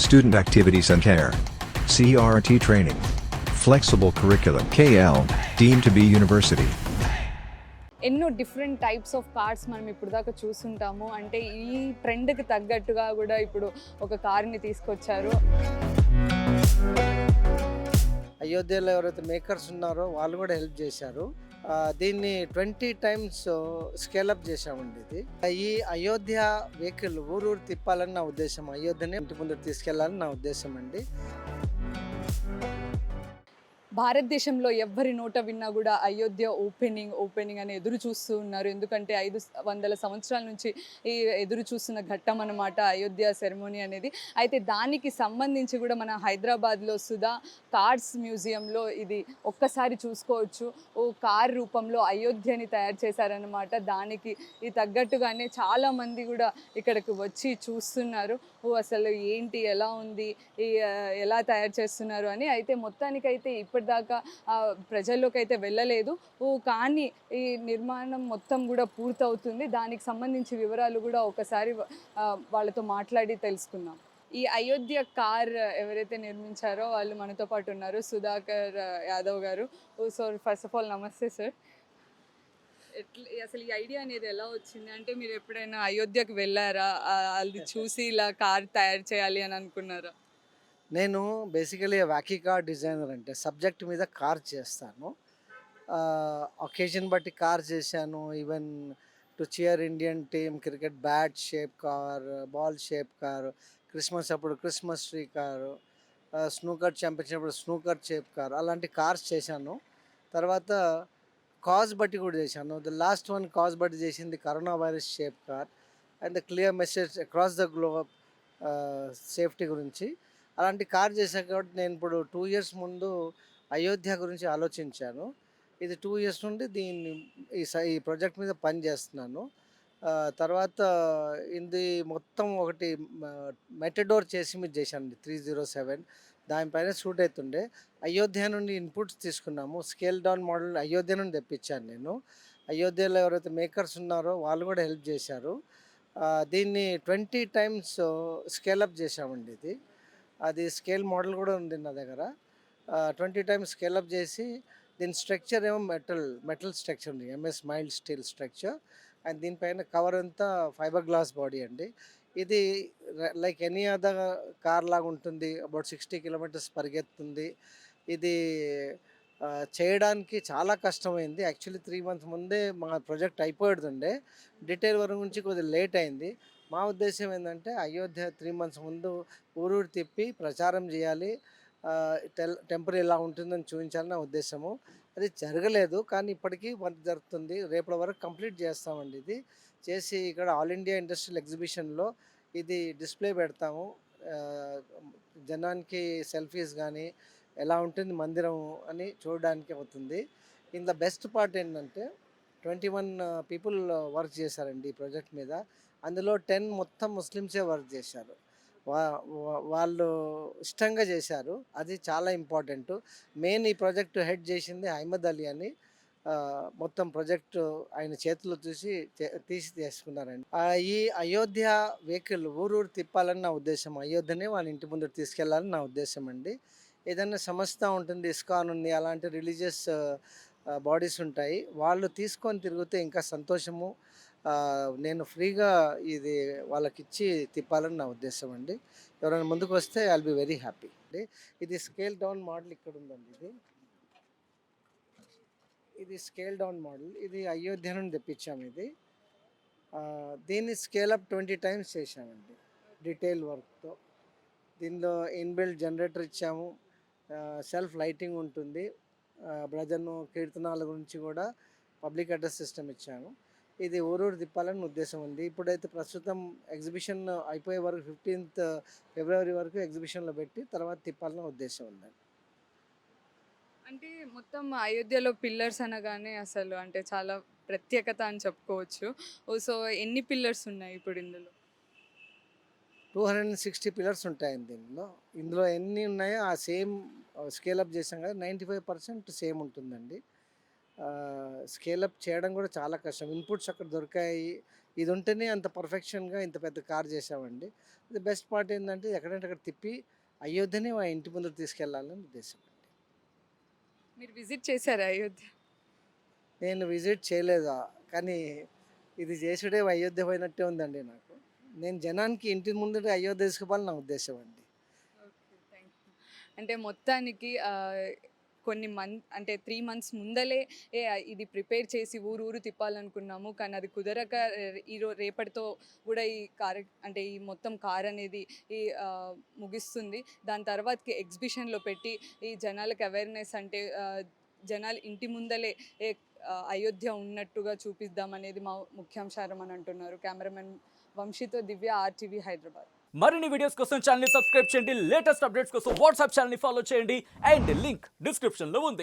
Student Activities and Care. CRT Training. Flexible Curriculum KL, deemed to be University. ఎన్నో different types of cars మనం ఇప్పుడు దాకా చూస్తుంటాము. అంటే ఈ ట్రెండ్కి తగ్గట్టుగా కూడా ఇప్పుడు ఒక కార్ని తీసుకొచ్చారు. అయోధ్యలో ఎవరైతే మేకర్స్ ఉన్నారో వాళ్ళు కూడా హెల్ప్ చేశారు. దీన్ని 20 టైమ్స్ స్కేలప్ చేశామండి. ఇది ఈ అయోధ్య వెహికల్ ఊరూరు తిప్పాలని నా ఉద్దేశం. అయోధ్యని ఇంటి ముందు తీసుకెళ్లాలని నా ఉద్దేశం అండి. భారతదేశంలో ఎవ్వరి నోట విన్నా కూడా అయోధ్య ఓపెనింగ్ అని ఎదురు చూస్తూ ఉన్నారు. ఎందుకంటే 500 సంవత్సరాల నుంచి ఈ ఎదురు చూస్తున్న ఘట్టం అన్నమాట అయోధ్య సెరమోనీ అనేది. అయితే దానికి సంబంధించి కూడా మన హైదరాబాద్లో సుధా కార్స్ మ్యూజియంలో ఇది ఒక్కసారి చూసుకోవచ్చు. ఓ కార్ రూపంలో అయోధ్యని తయారు చేశారన్నమాట. దానికి ఈ తగ్గట్టుగానే చాలామంది కూడా ఇక్కడికి వచ్చి చూస్తున్నారు. అసలు ఏంటి, ఎలా ఉంది, ఎలా తయారు చేస్తున్నారు అని. అయితే మొత్తానికైతే ఇప్పటిదాకా ప్రజల్లోకి అయితే వెళ్ళలేదు. కానీ ఈ నిర్మాణం మొత్తం కూడా పూర్తవుతుంది. దానికి సంబంధించి వివరాలు కూడా ఒకసారి వాళ్ళతో మాట్లాడి తెలుసుకుందాం. ఈ అయోధ్య కార్ ఎవరైతే నిర్మించారో వాళ్ళు మనతో పాటు ఉన్నారు, సుధాకర్ యాదవ్ గారు. సో ఫస్ట్ ఆఫ్ ఆల్ నమస్తే సార్. అసలు ఈ ఐడియా అనేది ఎలా వచ్చింది? అంటే మీరు ఎప్పుడైనా అయోధ్యకు వెళ్ళారా? అది చూసి ఇలా కార్ తయారు చేయాలి అని అనుకున్నారా? నేను బేసికలీ వ్యాకీ కార్ డిజైనర్. అంటే సబ్జెక్ట్ మీద కార్ చేస్తాను. ఒకేజన్ బట్టి కార్ చేశాను. Even to cheer Indian team cricket bat shape car, ball shape car, Christmas అప్పుడు Christmas tree car, snooker championship అప్పుడు స్నూకర్ షేప్ కారు, అలాంటి కార్స్ చేశాను. తర్వాత కాజ్ బట్టి కూడా చేశాను. ద లాస్ట్ వన్ కాజ్ బట్టి చేసింది corona virus shape car and the clear message across the globe safety గురించి. అలాంటి కార్ చేశాక కాబట్టి నేను ఇప్పుడు 2 ఇయర్స్ ముందు అయోధ్య గురించి ఆలోచించాను. ఇది 2 ఇయర్స్ నుండి దీన్ని ఈ ప్రాజెక్ట్ మీద పని చేస్తున్నాను. తర్వాత ఇది మొత్తం ఒకటి మెటడోర్ చేసి మీద చేశాను 307. దానిపైన షూట్ అవుతుండే. అయోధ్య నుండి ఇన్పుట్స్ తీసుకున్నాము. స్కేల్ డౌన్ మోడల్ అయోధ్య నుండి తెప్పించాను నేను. అయోధ్యలో ఎవరైతే మేకర్స్ ఉన్నారో వాళ్ళు కూడా హెల్ప్ చేశారు. దీన్ని 20 టైమ్స్ స్కేలప్ చేశామండి. అది స్కేల్ మోడల్ కూడా ఉంది నా దగ్గర. 20 టైమ్స్ స్కేలప్ చేసి దీని స్ట్రక్చర్ ఏమో మెటల్ స్ట్రక్చర్ ఉంది, MS mild steel structure. And దీనిపైన కవర్ అంతా ఫైబర్ గ్లాస్ బాడీ అండి. ఇది లైక్ ఎనీ అదర్ కార్ లాగా ఉంటుంది. అబౌట్ 60 కిలోమీటర్స్ పరిగెత్తుంది. ఇది చేయడానికి చాలా కష్టమైంది. యాక్చువల్లీ 3 మంత్స్ ముందే మా ప్రాజెక్ట్ అయిపోతుండే. డీటెయిల్ వర్క్ గురించి కొద్దిగా లేట్ అయింది. మా ఉద్దేశం ఏంటంటే అయోధ్య 3 మంత్స్ ముందు ఊరూరు తిప్పి ప్రచారం చేయాలి, టెంపరీ ఎలా ఉంటుందని చూపించాలని నా ఉద్దేశము. అది జరగలేదు, కానీ ఇప్పటికీ వర్క్ జరుగుతుంది. రేపటి వరకు కంప్లీట్ చేస్తామండి. ఇది చేసి ఇక్కడ ఆల్ ఇండియా ఇండస్ట్రియల్ ఎగ్జిబిషన్లో ఇది డిస్ప్లే పెడతాము. జనానికి సెల్ఫీస్ కానీ ఎలా ఉంటుంది మందిరం అని చూడడానికి అవుతుంది. ఇందులో బెస్ట్ పార్ట్ ఏంటంటే 21 పీపుల్ వర్క్ చేశారండి ఈ ప్రాజెక్ట్ మీద. అందులో 10 మొత్తం ముస్లిమ్సే వర్క్ చేశారు. వాళ్ళు ఇష్టంగా చేశారు. అది చాలా ఇంపార్టెంట్. మెయిన్ ఈ ప్రాజెక్ట్ హెడ్ చేసింది అహ్మద్ అలీ అని. మొత్తం ప్రాజెక్టు ఆయన చేతులు తీసి చేసుకున్నారండి. ఈ అయోధ్య వెహికల్ ఊరూరు తిప్పాలని నా ఉద్దేశం. అయోధ్యనే వాళ్ళ ఇంటి ముందు తీసుకెళ్లాలని నా ఉద్దేశం అండి. ఏదైనా సంస్థ ఉంటుంది, ఇస్కాన్ ఉంది, అలాంటి రిలీజియస్ బాడీస్ ఉంటాయి. వాళ్ళు తీసుకొని తిరిగితే ఇంకా సంతోషము. నేను ఫ్రీగా ఇది వాళ్ళకిచ్చి తిప్పాలని నా ఉద్దేశం అండి. ఎవరైనా ముందుకు వస్తే I will be very happy అండి. ఇది స్కేల్ డౌన్ మోడల్ ఇక్కడ ఉందండి. ఇది స్కేల్ డౌన్ మోడల్. ఇది అయోధ్య నుండి తెప్పించాము. దీన్ని స్కేలప్ 20 టైమ్స్ చేశామండి డీటెయిల్ వర్క్తో. దీనిలో ఇన్బిల్ట్ జనరేటర్ ఇచ్చాము, సెల్ఫ్ లైటింగ్ ఉంటుంది, భజన కీర్తనాల గురించి కూడా పబ్లిక్ అడ్రస్ సిస్టమ్ ఇచ్చాము. ఇది ఊరూరు తిప్పాలని ఉద్దేశం ఉంది. ఇప్పుడైతే ప్రస్తుతం ఎగ్జిబిషన్ అయిపోయే వరకు 15th ఫిబ్రవరి వరకు ఎగ్జిబిషన్లో పెట్టి తర్వాత తిప్పాలని ఉద్దేశం ఉందండి. అంటే మొత్తం అయోధ్యలో పిల్లర్స్ అనగానే అసలు అంటే చాలా ప్రత్యేకత అని చెప్పుకోవచ్చు. సో ఎన్ని పిల్లర్స్ ఉన్నాయి ఇప్పుడు ఇందులో? 260 పిల్లర్స్ ఉంటాయండి ఇందులో ఎన్ని ఉన్నాయో ఆ సేమ్ స్కేలప్ చేసాం కదా, 95% సేమ్ ఉంటుందండి. స్కేలప్ చేయడం కూడా చాలా కష్టం. ఇన్పుట్స్ అక్కడ దొరికాయి, ఇది ఉంటేనే అంత పర్ఫెక్షన్గా ఇంత పెద్ద కార్ చేసామండి. ది బెస్ట్ పార్ట్ ఏంటంటే ఎక్కడంటే అక్కడ తిప్పి అయోధ్యని మా ఇంటి ముందుకు తీసుకెళ్ళాలని ఉద్దేశం అండి. మీరు విజిట్ చేశారా అయోధ్య? నేను విజిట్ చేయలేదా, కానీ ఇది చేసుడే అయోధ్య పోయినట్టే ఉందండి నాకు. నేను జనానికి ఇంటి ముందట అయోధ్య తీసుకుపోవాలని నా ఉద్దేశం అండి. ఓకే. Thank you. అంటే మొత్తానికి కొన్ని అంటే 3 మంత్స్ ముందలే ఇది ప్రిపేర్ చేసి ఊరు ఊరు తిప్పాలనుకున్నాము. కానీ అది కుదరక రేపటితో కూడా ఈ అంటే ఈ మొత్తం కార్ అనేది ముగిస్తుంది. దాని తర్వాతకి ఎగ్జిబిషన్‌లో పెట్టి ఈ జనాలకు అవేర్‌నెస్ అంటే జనాలు ఇంటి ముందలే అయోధ్య ఉన్నట్టుగా చూపిద్దామనేది మా ముఖ్యాంశారం అని అంటున్నారు. కెమెరామెన్ వంశీతో దివ్య, ఆర్టీవీ హైదరాబాద్. మరిన్ని వీడియోస్ కోసం ఛానల్ ని సబ్స్క్రైబ్ చేయండి. లేటెస్ట్ అప్డేట్స్ కోసం వాట్సాప్ ఛానల్ ని ఫాలో చేయండి. అండ్ లింక్ డిస్క్రిప్షన్ లో ఉంది.